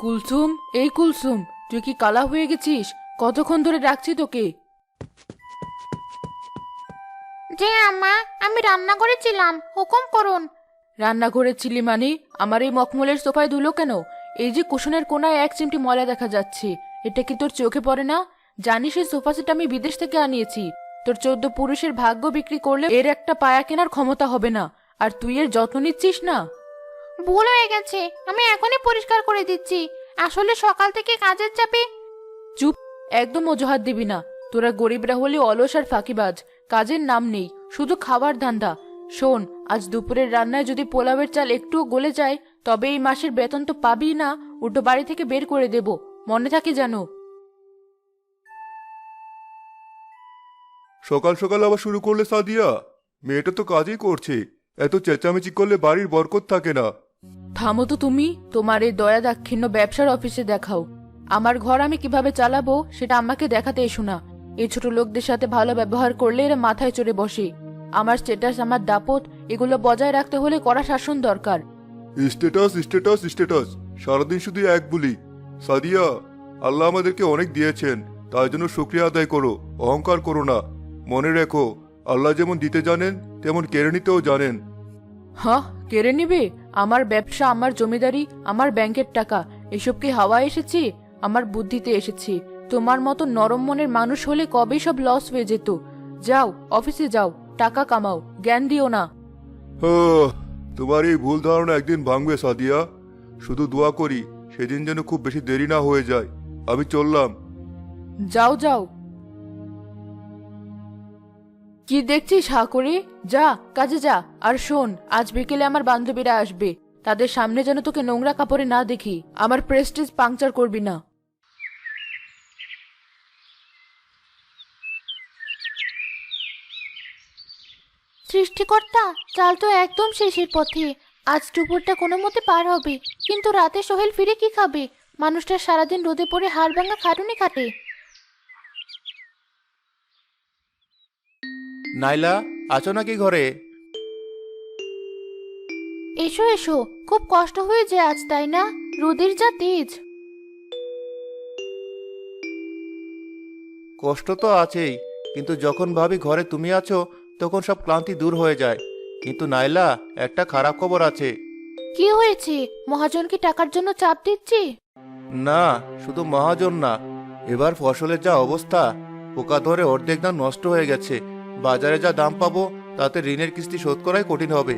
কুলসুম, এই কুলসুম, তুই কি কালা হয়ে গেছিস? কতক্ষণ ধরে ডাকছি তোকে। জি আম্মা, আমি রান্না করেছিলাম, হুকুম করুন। রান্নাঘরে ছিলি মানে? আমার এই মখমলের সোফায় ধুলো কেন? এই যে কুশনের কোনায় এক চিমটি ময়লা দেখা যাচ্ছে, এটা কি তোর চোখে পড়ে না? জানিস এই সোফা সেট আমি বিদেশ থেকে আনিয়েছি। তোর 14 পুরুষের ভাগ্য বিক্রি করলে এর একটা পায়া কেনার ক্ষমতা হবে না। আর তুই এর যত্ন নিচ্ছিস না। ভুল হয়ে গেছে, আমি এখনই পরিষ্কার করে দিচ্ছি। আসলে সকাল থেকে কাজের চাপে। চুপ, একদম অজুহাত দিবি না। তোরা গরিবরা হলে অলস আর ফাঁকিবাজ, কাজের নাম নেই, শুধু খাবার ধান্দা। শোন, আজ দুপুরের রান্নায় যদি পোলাওয়ের চাল একটুও গলে যায়, তবে এই মাসের বেতন তো পাবি না, উল্টো বাড়ি থেকে বের করে দেব, মনে থাকে জানো। সকাল সকাল আবার শুরু করলে সাদিয়া? মেয়েটা তো কাজই করছে, এত চেঁচামেচি করলে বাড়ির বরকত থাকে না। থামো তো তুমি, তোমার এই দয়া দাক্ষিণ্য ব্যবসার অফিসে দেখাও। আমার ঘর আমি কিভাবে চালাবো সেটা আমাকে দেখাতে এসো না। এই ছোট লোকদের সাথে ভালো ব্যবহার করলে এরা মাথায় চড়ে বসে। আমার স্ট্যাটাস, আমার দাপট, এগুলো বজায় রাখতে হলে কড়া শাসন দরকার। স্ট্যাটাস স্ট্যাটাস স্ট্যাটাস, সারাদিন শুধু এক বলি। সাদিয়া, আল্লাহ আমাদেরকে অনেক দিয়েছেন, তার জন্য শুকরিয়া আদায় করো, অহংকার করো না। মনে রেখো, আল্লাহ যেমন দিতে জানেন তেমন কেড়ে নিতেও জানেন। হ্যাঁ, কেড়ে নিবে? আমার ব্যবসা, আমার জমিদারি, আমার ব্যাংকের টাকা, এসব কি হাওয়ায় এসেছে? আমার বুদ্ধিতে এসেছে। তোমার মতো নরম মনের মানুষ হলে কবেই সব লস হয়ে যেত। যাও, অফিসে যাও, টাকা কামাও, জ্ঞান দিও না। তোমার এই ভুল ধারণা একদিন ভাঙবে সাদিয়া। শুধু দোয়া করি সেদিন যেন খুব বেশি দেরি না হয়ে যায়। আমি চললাম। যাও যাও। কি দেখছিস হা করে? যা, কাজে যা। আর শোন, আজ বিকেলে আমার বান্ধবীরা আসবে, তাদের সামনে যেন তোকে নোংরা কাপড়ে না দেখি। আমার প্রেস্টিজ পাংচার করবি না। সৃষ্টিকর্তা, চাল তো একদম শেষের পথে। আজ দুপুরটা কোনো মতে পার হবে, কিন্তু রাতে সোহেল ফিরে কি খাবে? মানুষটা সারাদিন রোদে পড়ে হাড় ভাঙা খাটুনি খাটে। নাইলা, আছো নাকি ঘরে? এসো এসো, খুব কষ্ট হয়ে যায় আজ, তাই না? রোদের যা তেজ। কষ্ট তো আছেই, কিন্তু যখন ভাবি ঘরে তুমি আছো তখন সব ক্লান্তি দূর হয়ে যায়। কিন্তু নাইলা, একটা খারাপ খবর আছে। কি হয়েছে? মহাজন কি টাকার জন্য চাপ দিচ্ছে? না, শুধু মহাজন না, এবার ফসলের যা অবস্থা, পোকা ধরে অর্ধেক দাম নষ্ট হয়ে গেছে। বাজারে যা দাম পাবো তাতে ঋণের কিস্তি শোধ করাই কঠিন হবে।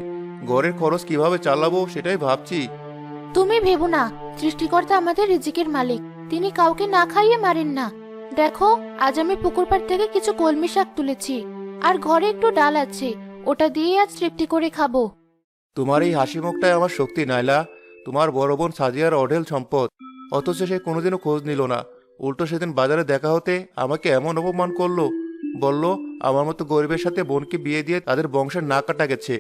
ঘরের খরচ কিভাবে চালাবো সেটাই ভাবছি। তুমি ভেবো না, সৃষ্টিকর্তা আমাদের রিজিকের মালিক, তিনি কাউকে না খাইয়ে মারেন না। দেখো, আজ আমি পুকুর পাড় থেকে কিছু কলমি শাক তুলেছি, আর ঘরে একটু ডাল আছে, ওটা দিয়ে আজ তৃপ্তি করে খাবো। তোমার এই হাসি মুখটাই আমার শক্তি নাইলা। তোমার বড় বোন সাজিয়ার অঢেল সম্পদ, অথচ সে কোনোদিনও খোঁজ নিল না। উল্টো সেদিন বাজারে দেখা হতে আমাকে এমন অপমান করলো, বলল আমার মতো গরিবের সাথে বোনকে বিয়ে দিয়ে তাদের বংশের না কাটা গেছে।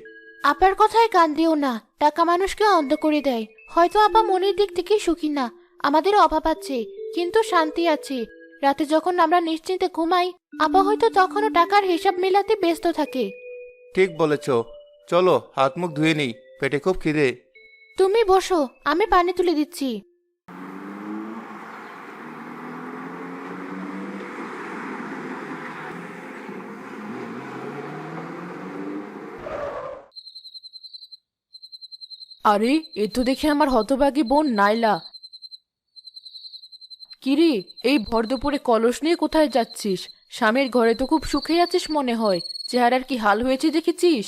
আপার কথায় কান দিও না, টাকা মানুষকে অন্ধ করে দেয়। হয়তো আপা মনের দিক থেকে সুখী না, আমাদের অভাব আছে, কিন্তু শান্তি আছে। রাতে যখন আমরা নিশ্চিন্তে ঘুমাই, আপা হয়তো তখনও টাকার হিসাব মেলাতে ব্যস্ত থাকে। ঠিক বলেছ, চলো হাত মুখ ধুয়ে নিই, পেটে খুব খিদে। তুমি বসো, আমি পানি তুলে দিচ্ছি। আরে, এ তো দেখি আমার হতভাগী বোন নাইলা। কিরে, এই ভর দুপুরে কলস নিয়ে কোথায় যাচ্ছিস? স্বামীর ঘরে তো খুব সুখে আছিস মনে হয়, চেহারার কি হাল হয়েছে দেখেছিস?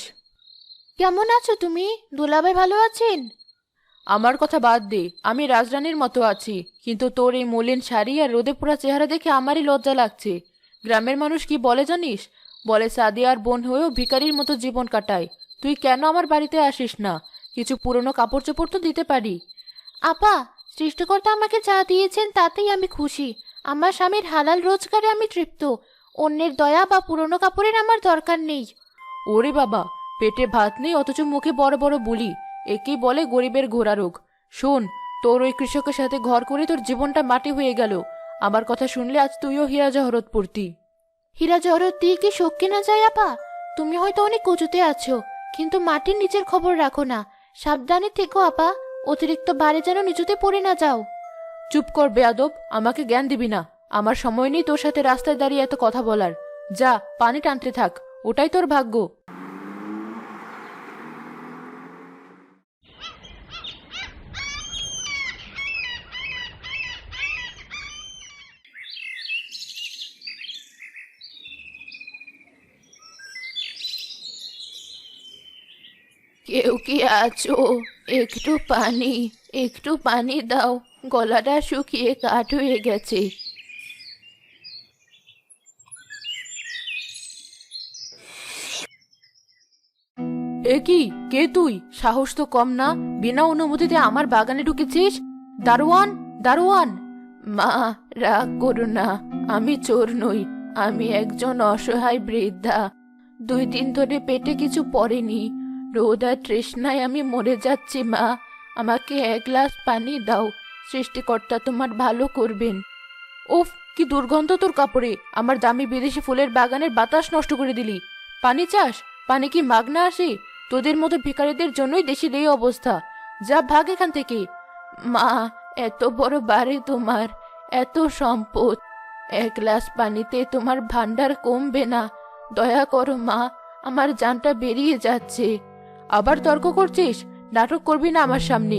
কেমন আছো তুমি? দুলাভাই ভালো আছেন? আমার কথা বাদ দে, আমি রাজরানীর মতো আছি, কিন্তু তোর এই মলিন শাড়ি আর রোদে পোড়া চেহারা দেখে আমারই লজ্জা লাগছে। গ্রামের মানুষ কি বলে জানিস? বলে সাদিয়ার বোন হয়েও ভিখারির মতো জীবন কাটায়। তুই কেন আমার বাড়িতে আসিস না? কিছু পুরনো কাপড় চোপড় তো দিতে পারি। আপা, সৃষ্টিকর্তা আমাকে যা দিয়েছেন তাতেই আমি খুশি। আমার স্বামীর হালাল রোজগারে আমি তৃপ্ত। অন্যের দয়া বা পুরনো কাপড়ের আমার দরকার নেই। ওরে বাবা, পেটে ভাত নেই অথচ মুখে বড় বড় বুলি, একেই বলে গরিবের ঘোড়া রোগ। শোন, তোর ওই কৃষকের সাথে ঘর করে তোর জীবনটা মাটি হয়ে গেল। আমার কথা শুনলে আজ তুইও হীরা জহরত পড়তি। হীরা জহরত দিয়ে কি শোক কেনা যায় আপা? তুমি হয়তো অনেক উঁচুতে আছো, কিন্তু মাটির নিচের খবর রাখো না। সাবধানে থেকো আপা, অতিরিক্ত ভারে যেন নিচুতে পড়ে না যাও। চুপ কর বেয়াদব, আমাকে জ্ঞান দিবি না। আমার সময় নেই তোর সাথে রাস্তায় দাঁড়িয়ে এত কথা বলার। যা পানি টানতে থাক, ওটাই তোর ভাগ্য। কেউ কি আছো? একটু পানি দাও, গলাটা শুকিয়ে কাঠ হয়ে গেছে। এ কি, কে তুই? সাহস তো কম না, বিনা অনুমতিতে আমার বাগানে ঢুকেছিস? দারোয়ান, দারোয়ান! মা, রাগ করো না, আমি চোর নই, আমি একজন অসহায় বৃদ্ধা। 2 দিন ধরে পেটে কিছু পড়েনি, রোদ আর তৃষ্ণায় আমি মরে যাচ্ছি। মা, আমাকে 1 গ্লাস পানি দাও, সৃষ্টিকর্তা তোমার ভালো করবেন। উফ, কি দুর্গন্ধ তোর কাপড়ে! আমার দামি বিদেশি ফুলের বাগানের বাতাস নষ্ট করে দিলি। পানি চাস? পানি কি মাগনা আসে? তোদের মতো ভিখারিদের জন্যই দেশের এই অবস্থা। যা, ভাগ এখান থেকে। মা, এত বড় বাড়ি তোমার, এত সম্পদ, 1 গ্লাস পানিতে তোমার ভান্ডার কমবে না। দয়া করো মা, আমার জানটা বেরিয়ে যাচ্ছে। আবার তর্ক করছিস? নাটক করবি না আমার সামনে।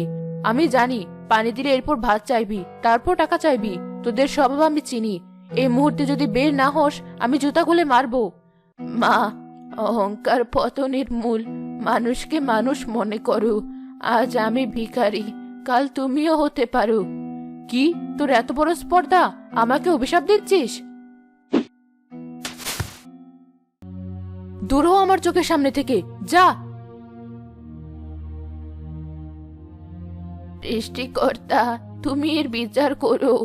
আমি জানি পানি দিলে এরপর ভাত চাইবি, তারপর টাকা চাইবি। তোদের স্বভাব আমি চিনি। এই মুহূর্তে যদি বের না হোস, আমি জুতা খুলে মারবো। মা, অহংকার পতনের মূল। মানুষকে মানুষ মনে করো। আজ আমি ভিখারি, কাল তুমিও হতে পারো। কি, তোর এত বড় স্পর্ধা? আমাকে অভিশাপ দিচ্ছিস? দূর হ আমার চোখের সামনে থেকে, যা। সৃষ্টিকর্তা, তুমি এর বিচার করো।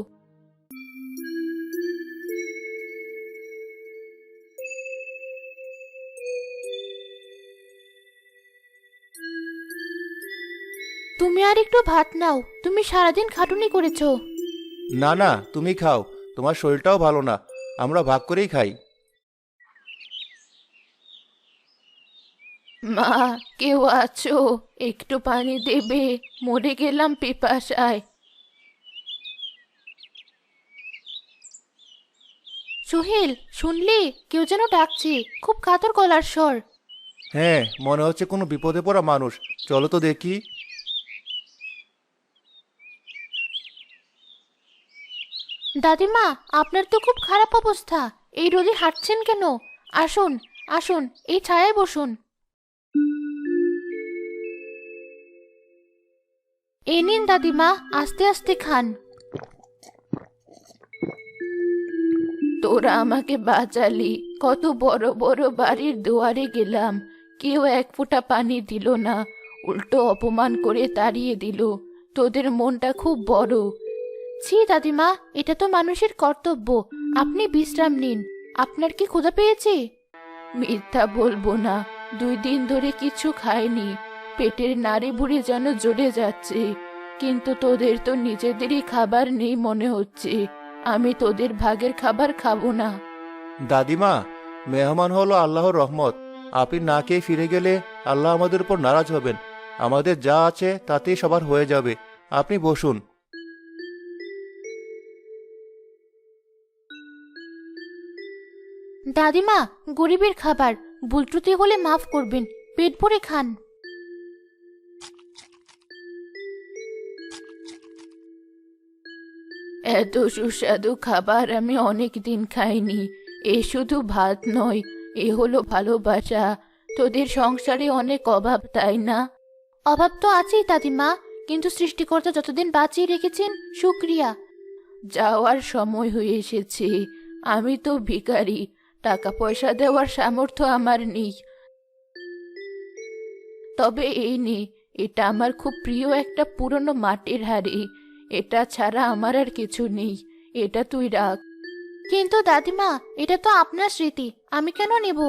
তুমি আর একটু ভাত নাও, তুমি সারাদিন খাটুনি করেছো। না না, তুমি খাও, তোমার শরীরটাও ভালো না, আমরা ভাগ করেই খাই। মা, কেউ আছো? একটু পানি দেবে, মরে গেলাম পিপাসায়। সোহেল, শুনলি? কেউ যেন ডাকছে, খুব কাতর গলার স্বর। হ্যাঁ, মনে হচ্ছে কোনো বিপদে পড়া মানুষ। চলো তো দেখি। দাদিমা, আপনার তো খুব খারাপ অবস্থা, এই রোদে হাঁটছেন কেন? আসুন, আসুন, এই ছায়ায় বসুন। এই নিন দাদিমা, আস্তে আস্তে খান। তোরা আমাকে বাঁচালি, কত বড় বড় বাড়ির দুয়ারে গেলাম, কেউ 1 ফোঁটা পানি দিল না, উল্টো অপমান করে তাড়িয়ে দিল। তোদের মনটা খুব বড়। ছি দাদিমা, এটা তো মানুষের কর্তব্য। আপনি বিশ্রাম নিন। আপনার কি ক্ষুধা পেয়েছে? মিথ্যা বলবো না, 2 দিন ধরে কিছু খাইনি, পেটের নাড়ি ভুড়ি যেন জ্বলে যাচ্ছে। কিন্তু তোদের তো নিজেদেরই খাবার নেই মনে হচ্ছে। আমি তোদের ভাগের খাবার খাবো না। দাদিমা, মেহমান হলো আল্লাহর রহমত। আপনি না খেয়ে ফিরে গেলে আল্লাহ আমাদের উপর নারাজ হবেন। আমাদের যা আছে তাতেই সবার হয়ে যাবে। আপনি বসুন। দাদিমা, গরিবের খাবার, ভুল ত্রুটি হলে মাফ করবেন, পেট ভরে খান। এত সুস্বাদু খাবার আমি অনেক দিন খাইনি। এ শুধু ভাত নয়, এ হলো ভালোবাসা। তোদের সংসারে অনেক অভাব, তাই না? অভাব তো আছেই দাদিমা, কিন্তু সৃষ্টিকর্তা যতদিন বাঁচিয়ে রেখেছেন, শুক্রিয়া। যাওয়ার সময় হয়ে এসেছে। আমি তো ভিখারি, টাকা পয়সা দেওয়ার সামর্থ্য আমার নেই। তবে এই নে, এটা আমার খুব প্রিয় একটা পুরনো মাটির হাড়ি। এটা ছাড়া আমার আর কিছু নেই, এটা তুই রাখ। কিন্তু দাদিমা, এটা তো আপনার স্মৃতি, আমি কেন নেব?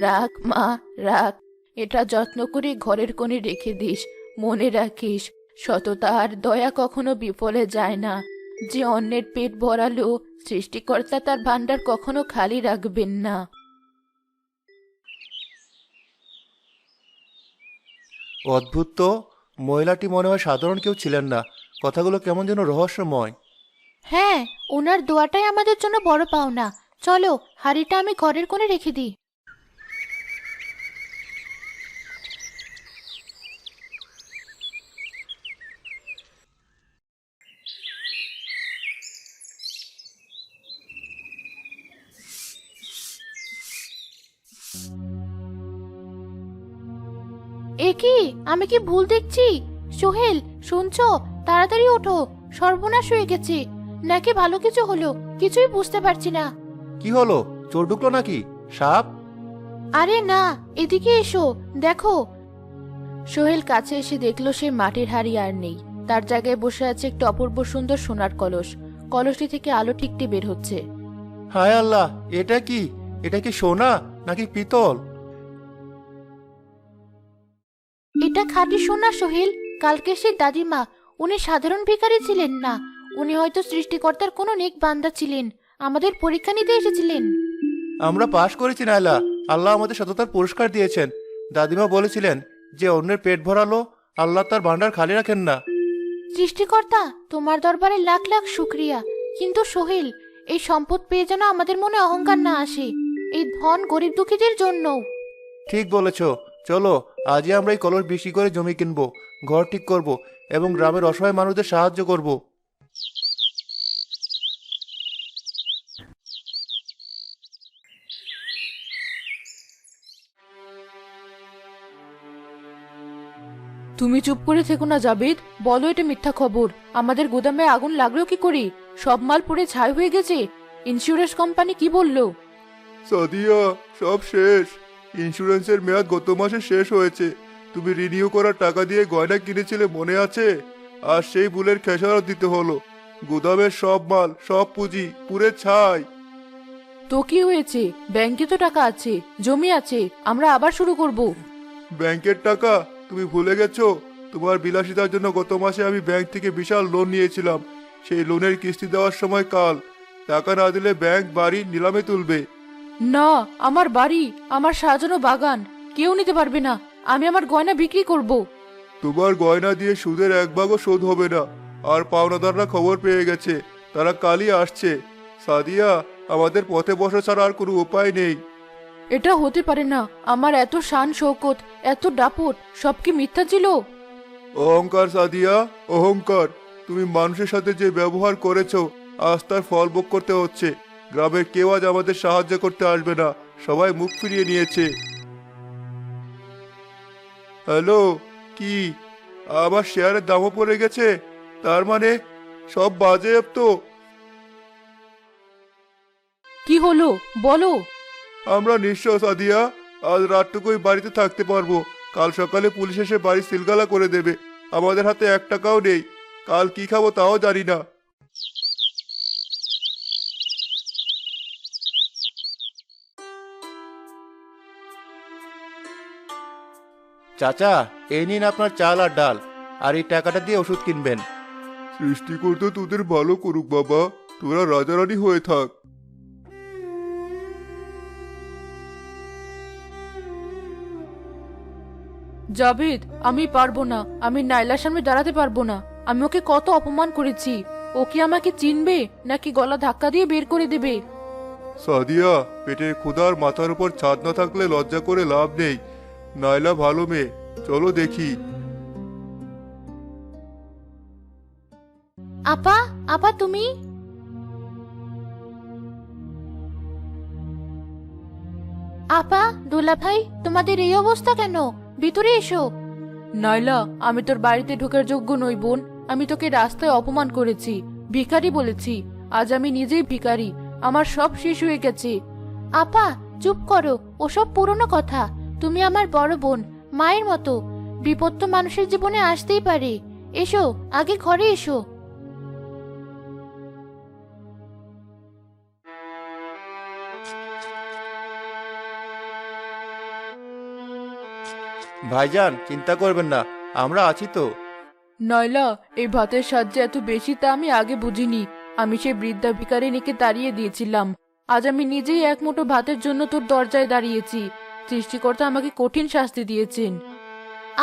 রাখ মা, রাখ। এটা যত্ন করে ঘরের কোণে রেখে দিস। মনে রাখিস, সততা আর দয়া কখনো বিফলে যায় না। যে অন্যের পেট ভরালো, সৃষ্টিকর্তা তার ভান্ডার কখনো খালি রাখবেন না। অদ্ভুত তো, মহিলাটি মনে হয় সাধারণ কেউ ছিলেন না। কথাগুলো কেমন যেন রহস্যময়। হ্যাঁ, ওনার দোয়াটাই আমাদের জন্য বড় পাওনা। চলো, হাড়িটা আমি ঘরের কোণে রেখে দিই। এ কি, আমি কি ভুল দেখছি? সোহেল, শুনছো? তাড়াতাড়ি ওঠো, সর্বনাশ হয়ে গেছে। নাকি ভালো কিছু হলো, কিছুই বুঝতে পারছি না। কি হলো? চোর ঢুকলো নাকি? সাপ? আরে না, এদিকে এসো, দেখো। সোহেল কাছে এসে দেখলো সেই মাটির হাড়ি আর নেই। তার জায়গায় বসে আছে একটি অপূর্ব সুন্দর সোনার কলস। কলসটি থেকে আলো ঠিকটি বের হচ্ছে। হায় আল্লাহ, এটা কি? এটা কি সোনা নাকি পিতল? এটা খাঁটি সোনা সোহেল। কালকে সেই দাদিমা, উনি সাধারণ ভিখারি ছিলেন না। উনি হয়তো সৃষ্টিকর্তার কোনো নেক বান্দা ছিলেন, আমাদের পরীক্ষা নিতে এসেছিলেন। আমরা পাশ করেছি নাইলা, আল্লাহ আমাদের সততার পুরস্কার দিয়েছেন। দাদিমা বলেছিলেন যে অন্যের পেট ভরালো আল্লাহ তার ভান্ডার খালি রাখেন না। সৃষ্টিকর্তা, তোমার দরবারে লাখ লাখ শুক্রিয়া। কিন্তু সোহেল, এই সম্পদ পেয়ে যেন আমাদের মনে অহংকার না আসে। এই ধন গরিব দুঃখীদের জন্য। ঠিক বলেছ। চলো, আজই আমরা এই কলস বিক্রি করে জমি কিনবো, ঘর ঠিক করব এবং গ্রামের অসহায় মানুষদের সাহায্য করব। তুমি চুপ করে থেকো না জাবিদ, বলো এটা মিথ্যা খবর। আমাদের গোদামে আগুন লাগলো কি করে? সব মাল পুড়ে ছাই হয়ে গেছে। ইন্স্যুরেন্স কোম্পানি কি বললো? সাদিয়া, সব শেষ। ইন্স্যুরেন্সের মেয়াদ গত মাসে শেষ হয়েছে। তুমি রিনিউ করার টাকা দিয়ে গয়না কিনেছিলে মনে আছে? আর সেই ভুলের খেসারত দিতে হলো। গুদামের সব মাল, সব পুঁজি পুড়ে ছাই। তো কি হয়েছে? ব্যাংকে তো টাকা আছে, জমি আছে, আমরা আবার শুরু করব। ব্যাংকের টাকা তুমি ভুলে গেছো? তোমার বিলাসিতার জন্য গত মাসে আমি ব্যাংক থেকে বিশাল লোন নিয়েছিলাম। সেই লোনের কিস্তি দেওয়ার সময় কাল। টাকা না দিলে ব্যাংক বাড়ি নিলামে তুলবে। না, আমার বাড়ি, আমার সাজানো বাগান কেউ নিতে পারবে না। আমি আমার গয়না বিক্রি করব। তোমার গয়না দিয়ে সুদের এক ভাগও শোধ হবে না। আর পাওনাদাররা খবর পেয়ে গেছে, তারা কালই আসছে। সাদিয়া, আমাদের পথে বসা ছাড়া আর কোনো উপায় নেই। এটা হতে পারে না। আমার এত শান শৌকত, এত দাপট, সব কি মিথ্যা ছিল? অহংকার সাদিয়া, অহংকার। তুমি মানুষের সাথে যে ব্যবহার করেছো, আজ তার ফল ভোগ করতে হচ্ছে। গ্রামের কেউ আজ আমাদের সাহায্য করতে আসবে না, সবাই মুখ ফিরিয়ে নিয়েছে। হ্যালো, কি? আমার শেয়ারের দামও পড়ে গেছে? তার মানে সব বাজে তো। কি হলো বলো? আমরা নিঃস্ব সাদিয়া। আজ রাতটুকুই বাড়িতে থাকতে পারবো। কাল সকালে পুলিশ এসে বাড়ি সিলগালা করে দেবে। আমাদের হাতে 1 টাকাও নেই। কাল কি খাবো তাও জানি না। চাচা, এই নিন আপনার চাল আর ডাল, আর এই টাকাটা দিয়ে ওষুধ কিনবেন। সৃষ্টিকর্তা তোদের ভালো করুক বাবা। তোরা রাজারানী হয়ে থাক। জাভেদ, আমি পারবো না। আমি নাইলার সামনে দাঁড়াতে পারবো না। আমি ওকে কত অপমান করেছি। ও কি আমাকে চিনবে নাকি গলা ধাক্কা দিয়ে বের করে দেবে? সাদিয়া, পেটের ক্ষুধার মাথার উপর ছাদ না থাকলে লজ্জা করে লাভ নেই। নাইলা ভালো মেয়ে, চলো দেখি। আপা, আপা তুমি? আপা, দোলা ভাই, তোমাদের এই অবস্থা কেন? ভিতরে এসো। নাইলা, আমি তোর বাড়িতে ঢোকার যোগ্য নই বোন। আমি তোকে রাস্তায় অপমান করেছি, ভিখারি বলেছি। আজ আমি নিজেই ভিখারি। আমার সব শেষ হয়ে গেছে। আপা, চুপ করো, ওসব পুরনো কথা। তুমি আমার বড় বোন, মায়ের মতো। বিপদ তো মানুষের জীবনে আসতেই পারে। এসো, আগে ঘরে এসো। ভাইজান, চিন্তা করবেন না, আমরা আছি তো। নাইলা, এই ভাতের সাহায্যে এত বেশি তা আমি আগে বুঝিনি। আমি সেই বৃদ্ধা ভিখারিনীকে তাড়িয়ে দিয়েছিলাম। আজ আমি নিজেই এক মুঠো ভাতের জন্য তোর দরজায় দাঁড়িয়েছি। সৃষ্টিকর্তা আমাকে কঠিন শাস্তি দিয়েছেন।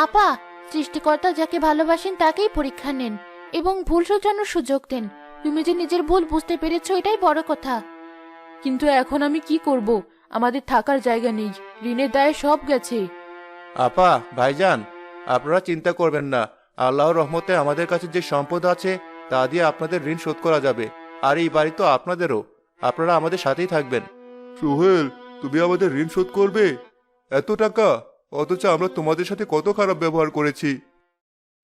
আপা, সৃষ্টিকর্তা যাকে ভালোবাসেন তাকেই পরীক্ষা নেন। এবং ভুল শুধরানোর সুযোগ দেন। তুমি যে নিজের ভুল বুঝতে পেরেছো এটাই বড় কথা। কিন্তু এখন আমি কি করব? আমাদের থাকার জায়গা নেই, ঋণের দায়ে সব গেছে। আপা, ভাইজান, আপনারা চিন্তা করবেন না। আল্লাহর রহমতে আমাদের কাছে যে সম্পদ আছে তা দিয়ে আপনাদের ঋণ শোধ করা যাবে। আর এই বাড়ি তো আপনাদেরও। আপনারা আমাদের সাথেই থাকবেন। সোহেল, তুমি আমাদের ঋণ শোধ করবে? এত টাকা, অথচ আমরা তোমাদের সাথে কত খারাপ ব্যবহার করেছি।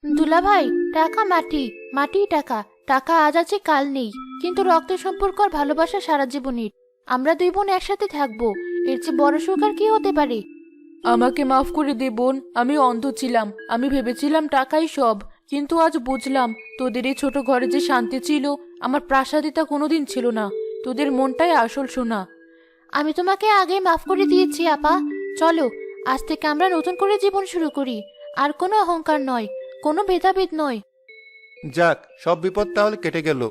দুলাভাই, টাকা মাটি, মাটি টাকা। টাকা আজ আছে কাল নেই, কিন্তু রক্তের সম্পর্ক আর ভালোবাসা সারা জীবনের। আমরা দুই বোন একসাথে থাকবো, এর চেয়ে বড় সুখ আর কি হতে পারে? আমাকে মাফ করে দে বোন, আমি অন্ধ ছিলাম। আমি ভেবেছিলাম টাকাই সব, কিন্তু আজ বুঝলাম তোদের এই ছোট ঘরে যে শান্তি ছিল, আমার প্রাসাদিতা কোনোদিন ছিল না। তোদের মনটাই আসল সোনা। আমি তোমাকে আগে মাফ করে দিয়েছি আপা। চলো, আজ থেকে আমরা নতুন করে জীবন শুরু করি। আর কোনো অহংকার নয়, কোনো ভেদাভেদ নয়। যাক, সব বিপদ তাহলে কেটে গেল।